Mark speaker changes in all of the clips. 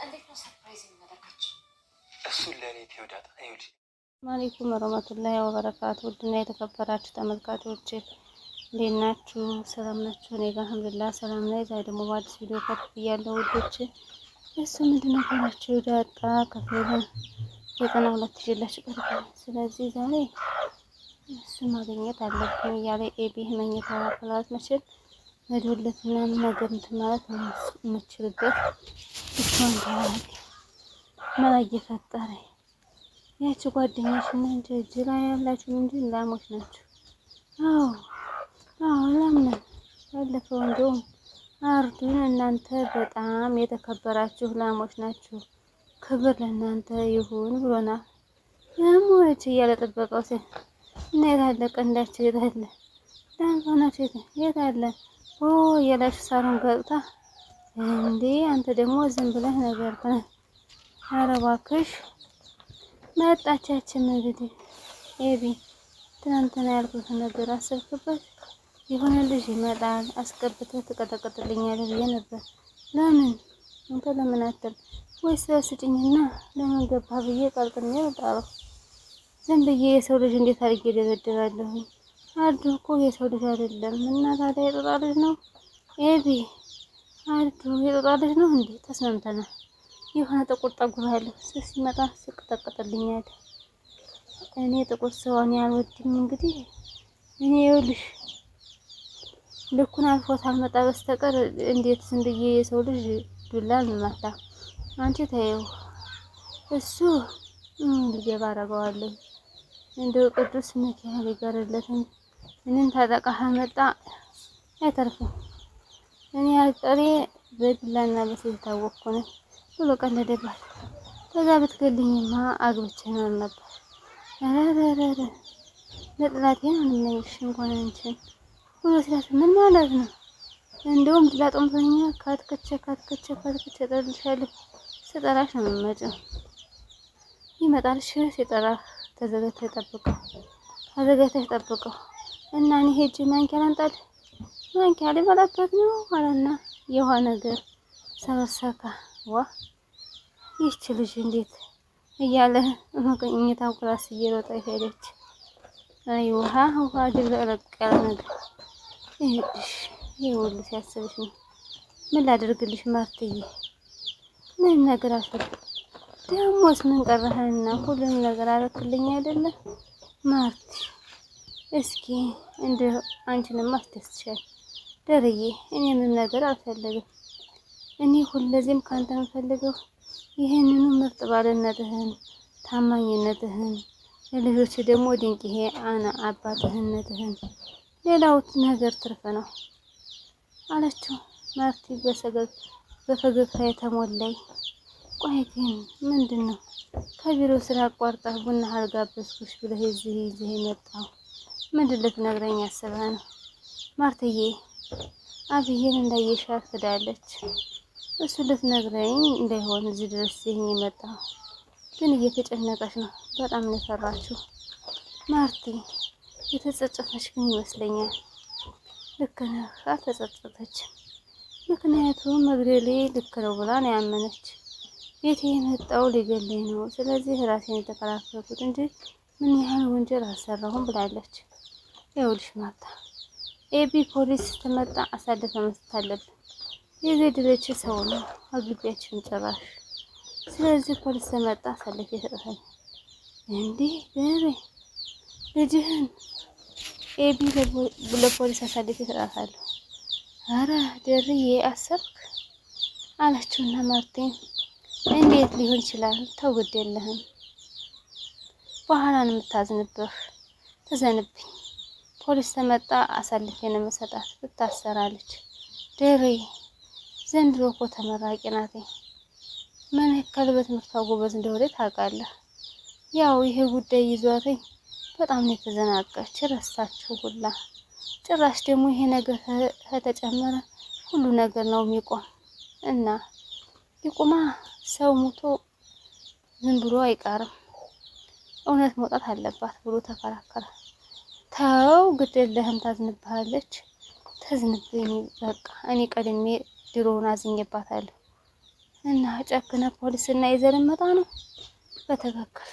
Speaker 1: እንዴት ነው ሰርፕራይዝ የሚያደርጋችሁ? እሱን ለእኔ ትወዳታ አይውል።
Speaker 2: ማለይኩም ወራህመቱላሂ ወበረካቱ። ውድና የተከበራችሁ ተመልካቾች እንዴት ናችሁ? ሰላም ናችሁ? እኔ ጋር አልሐምዱሊላህ ሰላም ነኝ። ዛሬ ደግሞ በአዲስ ቪዲዮ ከፍ ብያለሁ ውዶች። እሱ ምንድነው ካላችሁ ዳጣ ክፍል 92 ይዤላችሁ ቀርቤያለሁ። ስለዚህ ዛሬ እሱን ማግኘት አለብኝ እያለ ኤቢ መኝታ ክላስ መችል መዶለት ምናምን ነገር እንትን ማለት ነው የምችልበት እሷን ታላቅ መላ እየፈጠረ ያቺ ጓደኛሽ እና እንጂ ጅራ ያላችሁ እንጂ ላሞች ናችሁ። አዎ ለምን ባለፈው እንደውም አርዱን እናንተ በጣም የተከበራችሁ ላሞች ናችሁ፣ ክብር ለእናንተ ይሁን ብሎናል። ለሞች እያለ ጠበቀው ሲል እና የታለ ቀንዳችሁ የታለ ዳንፋናችሁ የታለ እያላችሁ ሳሩን ገብታ እንዴ አንተ ደግሞ ዝም ብለህ ነገር ኧረ እባክሽ መጣቻችን እንግዲህ ኤቢ ትናንትና ያልኩትን ነገር አሰብክበት? የሆነ ልጅ ይመጣል አስገብተህ ትቀጠቅጥልኛለህ ብዬ ነበር። ለምን አንተ ለምን አትል ወይስ ስጭኝና ለምን ገባ ብዬ ቀልጥሜ ወጣለሁ። ዝም ብዬ የሰው ልጅ እንዴት አድርጌ ደበደባለሁ? አርዱ እኮ የሰው ልጅ አይደለም እና ታዲያ የጦጣ ልጅ ነው። ኤቢ አርዱ የጦጣ ልጅ ነው እንዴ? ተስማምተናል። የሆነ ጥቁር ጠጉር ያለው ሲመጣ ስቅጠቅጥልኛል። እኔ ጥቁር ሰውን ያልወድም። እንግዲህ እኔ ይኸውልሽ ልኩን አልፎት አልመጣ በስተቀር እንዴት ዝም ብዬ የሰው ልጅ ዱላ ልማታ? አንቺ ተይው፣ እሱ ሊገባ አደርገዋለሁ። እንደው ቅዱስ ሚካኤል ይጋርለትን ምንም ታጠቃህ መጣ አይተርፍም። እኔ አልጠሬ በዱላና በሴት ታወቅኩ ነኝ ብሎ ቀለደባት። ከዛ ብትገልኝማ አግብቼ ነው ነበር። አረረረ ለጥላቴን አንመኝሽ እንኳን አንቺን ብሎ ሲላት ምን ማለት ነው? እንደውም ድላ ጦምተኛ ካትከቸ ጠልሻለሁ። ስጠራሽ ነው የምመጪው። ይመጣልሽ ሲጠራህ ተዘጋጅተሽ ጠብቀው እና እኔ ሄጄ ማንኪያ ላንጣል። ማንኪያ ሊበላበት ነው አለና የውሃ ነገር ሰበሰካ ዋ ይህች ልጅ እንዴት እያለ መቀኝታው ክላስ እየሮጠ ሄደች። አይ ውሃ ድብለቅለቅ ያለ ነገር ይሄድሽ ይሁሉ ሲያስብሽ ነው። ምን ላድርግልሽ ማርትዬ? ምን ነገር አልፈል ደሞስ ምን ቀረህና ሁሉንም ነገር አረክልኝ አይደለ ማርቲ? እስኪ እንደ አንቺንም አስደስቻል ደርዬ። እኔ ምን ነገር አልፈልግም። እኔ ሁለዚህም ካንተ የምፈልገው ይሄንኑ ምርጥ ባልነትህን፣ ታማኝነትህን፣ ለልጆች ደግሞ ድንቅ ይሄ አና አባትህነትህን፣ ሌላው ነገር ትርፍ ነው አለችው ማርቲ በፈገግታ የተሞላይ። ቆይ ግን ምንድነው ከቢሮ ስራ አቋርጠህ ቡና አልጋበዝኩሽ ብለህ እዚህ የመጣው? ምንድን ልትነግረኝ አስበህ ነው? ማርትዬ አብዬን እንዳየሻት ክዳለች። እሱ ልትነግረኝ እንዳይሆን እዚህ ድረስ ይሄን የመጣው ግን እየተጨነቀች ነው። በጣም ነው የፈራችው ማርቲ። የተጸጸተች ግን ይመስለኛል። ልክ ነህ፣ አልተጸጸተችም። ምክንያቱም መግደሌ ልክ ነው ብላ ነው ያመነች። ቤቴ የመጣው ሊገለኝ ነው፣ ስለዚህ ራሴን የተከላከልኩት እንጂ ምን ያህል ወንጀል አልሰራሁም ብላለች። ይኸውልሽ ማርታ፣ ኤቢ ፖሊስ ስትመጣ አሳልፈ መስጠት አለብን። የገደለች ሰው ነው አግቢያችን ጭራሽ። ስለዚህ ፖሊስ ተመጣ አሳልፌ ይሰጣል እንዴ? ደሬ ልጅህን ኤቢ ለፖሊስ አሳልፌ ይሰጣታለሁ። አረ ደርዬ አሰብክ አለችውና ማርቲን እንዴት ሊሆን ይችላል? ተው ግድ የለህም፣ በኋላ ነው የምታዝንብህ። ትዘንብኝ። ፖሊስ ተመጣ አሳልፌ ነው የምሰጣት ትታሰራለች። ደሬ ዘንድሮ እኮ ተመራቂ ናት። ምን ያክል በትምህርቷ ጎበዝ እንደሆነ ታውቃለህ? ያው ይሄ ጉዳይ ይዟትኝ በጣም ነው የተዘናጋች፣ ረሳችሁ ሁላ። ጭራሽ ደግሞ ይሄ ነገር ከተጨመረ ሁሉ ነገር ነው የሚቆም እና ይቁማ። ሰው ሞቶ ዝም ብሎ አይቀርም፣ እውነት መውጣት አለባት ብሎ ተከራከረ። ተው ግድ የለህም፣ ታዝንብሃለች። ተዝንብኝ በቃ እኔ ቀድሜ ድሮውን አዝኜባታለሁ። እና ጨክነ ፖሊስ እና ይዘን መጣ ነው። በትክክል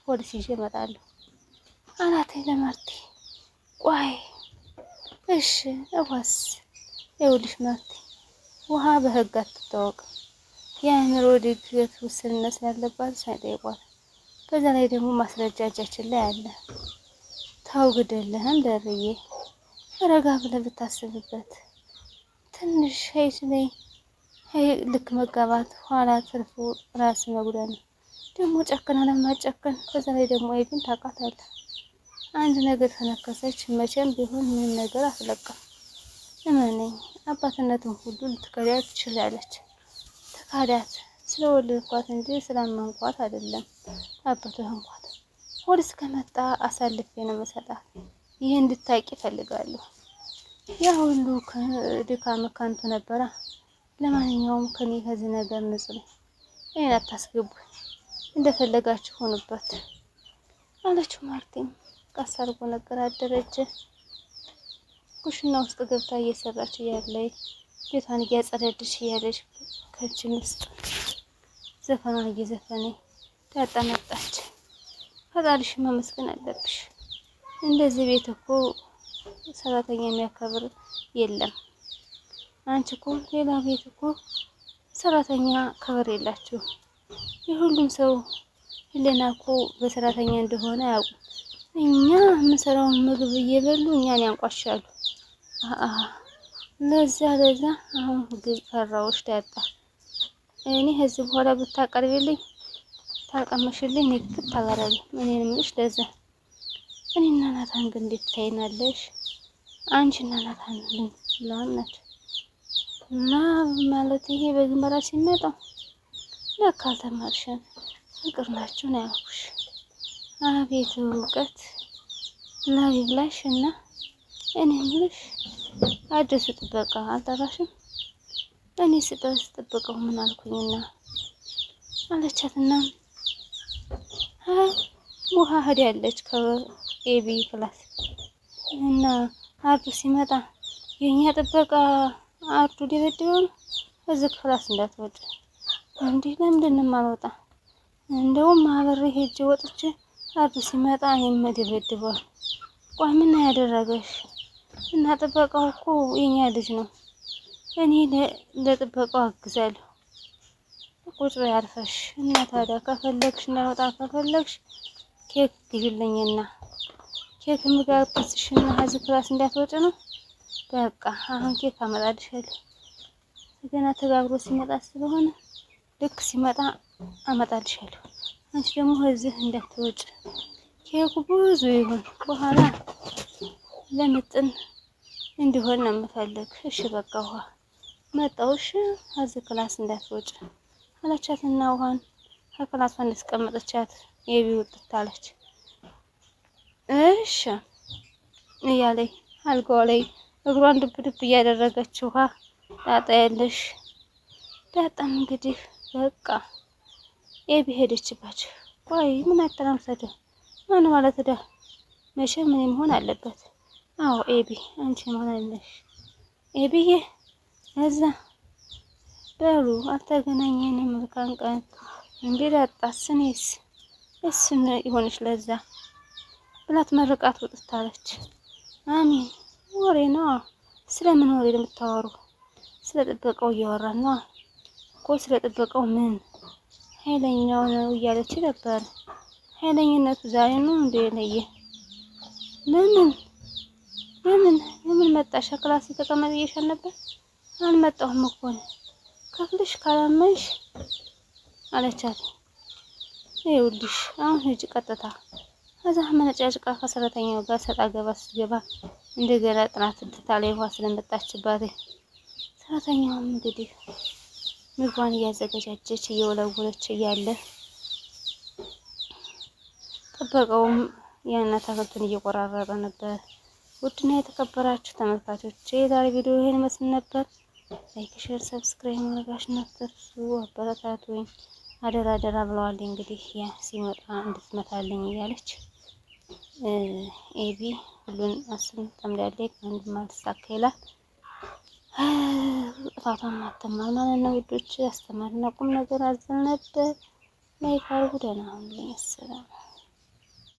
Speaker 2: ፖሊስ ይዤ እመጣለሁ አላት ለማርቲ። ቆይ እሺ እዋስ ይኸውልሽ ማርቲ፣ ውሃ በህግ አትታወቅም። የአእምሮ እድገት ውስንነት ስላለባት ሳይጠይቋት፣ በዛ ላይ ደግሞ ማስረጃ እጃችን ላይ አለ። ተው ግደለህም ደርዬ፣ ረጋ ብለህ ብታስብበት ትንሽ ሄስ ላይ ልክ መጋባት ኋላ ትርፉ ራስ መጉዳት ነው። ደግሞ ጨክና ለማጨከን፣ በዛ ላይ ደግሞ ኤቢን ታውቃታለህ። አንድ ነገር ተነከሰች መቼም ቢሆን ምን ነገር አትለቅም። እመነኝ፣ አባትነትን ሁሉ ልትከዳት ትችላለች። ተካዳት ስለወለድኳት እንጂ ስላመንኳት አይደለም። አባትህ እንኳን ፖሊስ ከመጣ አሳልፌ ነው መሰጣት። ይህ እንድታቂ ፈልጋለሁ። ያ ሁሉ ድካም ከንቱ ነበረ። ለማንኛውም ከኔ ከዚህ ነገር ንጹህ ነኝ። እኔን አታስገቡኝ፣ እንደፈለጋችሁ ሆኑበት አለችው። ማርቲም ቀስ አድርጎ ነገር አደረጀ። ኩሽና ውስጥ ገብታ እየሰራች እያለ ቤቷን እያጸዳደች እያለች ከችን ውስጥ ዘፈኗን እየዘፈነ ዳጣ መጣች። ፈጣሪሽ መመስገን አለብሽ። እንደዚህ ቤት እኮ ሰራተኛ የሚያከብር የለም። አንቺ እኮ ሌላ ቤት እኮ ሰራተኛ ክብር የላችሁም። የሁሉም ሰው ህሊና እኮ በሰራተኛ እንደሆነ አያውቁም። እኛ የምንሰራውን ምግብ እየበሉ እኛን ያንቋሻሉ። ለዛ አሁን ግን ፈራሁሽ ዳጣ። እኔ ከዚህ በኋላ ብታቀርቢልኝ ታቀመሽልኝ ንግት ታላራለ እኔን ምንሽ ለዛ እኔና ናታን ግን እንዴት ታይናለሽ? አንቺና ናታን ላምናት እና ማለት ይሄ በግንባራ ሲመጣ ለካ አልተማርሽም፣ ፍቅር ናችሁ ነው ያልኩሽ። አቤት እውቀት ላይብላሽ። እና እኔ ምልሽ አዲሱ ጥበቃ አልጠራሽም? እኔ ስጠስ ጥበቃው ምን አልኩኝና አለቻትና ውሃ ሄዳለች ከኤቢ ክላስ እና አርዱ ሲመጣ የኛ ጥበቃ አርዱ ሊበድበው ነው። እዚህ ክላስ እንዳትወጪ። እንዴ ለምንድን ነው የማልወጣ? እንደውም አብሬ ሄጄ ወጥቼ አርዱ ሲመጣ እኔም መደበድበው። ቆይ ምን ያደረገሽ? እና ጥበቃው እኮ የኛ ልጅ ነው። እኔ ለጥበቃው አግዛለሁ። ቁጭ በይ አርፈሽ። እና ታዲያ ከፈለግሽ እንዳልወጣ ከፈለግሽ ኬክ ግዢልኝና ኬክ ምጋብዝሽና እዚህ ክላስ እንዳትወጪ ነው። በቃ አሁን ኬክ አመጣልሻለሁ። ገና ተጋግሮ ሲመጣ ስለሆነ ልክ ሲመጣ አመጣልሻለሁ። አንቺ ደግሞ እዚህ እንዳትወጪ። ኬኩ ብዙ ይሁን በኋላ ለምጥን እንዲሆን ነው የምፈልግ። እሺ በቃ ውሃ መጣውሽ እዚህ ክላስ እንዳትወጪ አለቻትና ውሃን ከክላሷ እንዳስቀመጠቻት ኤቢ ውጥት አለች። እሺ እያለኝ አልጋዋ ላይ እግሯን ድብ ድብ እያደረገች ውሃ ዳጣ ያለሽ ዳጣም እንግዲህ በቃ ኤቢ ሄደችባቸው። ቆይ ምን አተራምሰደ ማን ማለት ዳ መቼም ምን መሆን አለበት? አዎ ኤቢ አንቺ ማለሽ ኤቢዬ እዛ በሉ አልተገናኘንም። መልካም ቀን እንዴ ዳጣስ እኔስ እሱን ይሆንሽ ለዛ ብላት መርቃት ወጥታለች። አሚን ወሬ ነው። ስለምን ወሬ የምታወሩ? ስለ ጥበቃው እያወራን ነው እኮ። ስለ ጥበቃው ምን ኃይለኛው ነው እያለች ነበር። ኃይለኝነቱ ዛሬ ነው እንዴ ለየ? ለምን መጣሽ? ክላስ ተቀመጥ እየሻል ነበር። አልመጣሁም እኮ ከፍልሽ ካላመንሽ አለቻት። ይኸውልሽ አሁን ሂጂ ቀጥታ። ከዛ መነጫጭቃ ከሰራተኛው ጋር ሰጣ ገባ ስትገባ እንደገና ጥናት እንድታለይ ውሃ ስለመጣችባት ሰራተኛውም እንግዲህ ምግቧን እያዘገጃጀች እየወለወለች እያለ ጥበቃውም ያን አትክልቱን እየቆራረጠ ነበር። ውድና የተከበራችሁ ተመልካቾች የዛሬ ቪዲዮ ይሄን መስል ነበር። ላይክ፣ ሼር፣ ሰብስክራይብ ማድረጋችሁን አትርሱ። አበረታቱኝ አደራ አደራ ብለዋል። እንግዲህ ያ ሲመጣ እንድትመታልኝ እያለች ኤቢ ሁሉን አስም ጠምዳለች። አንድ ማልተሳካ ይላል። ጥፋቷን ማተማር ማለት ነው ውዶች። አስተማሪና ቁም ነገር አዘል ነበር። ላይክ አድርጉ። ደህና ሁኑልኝ። ሰላም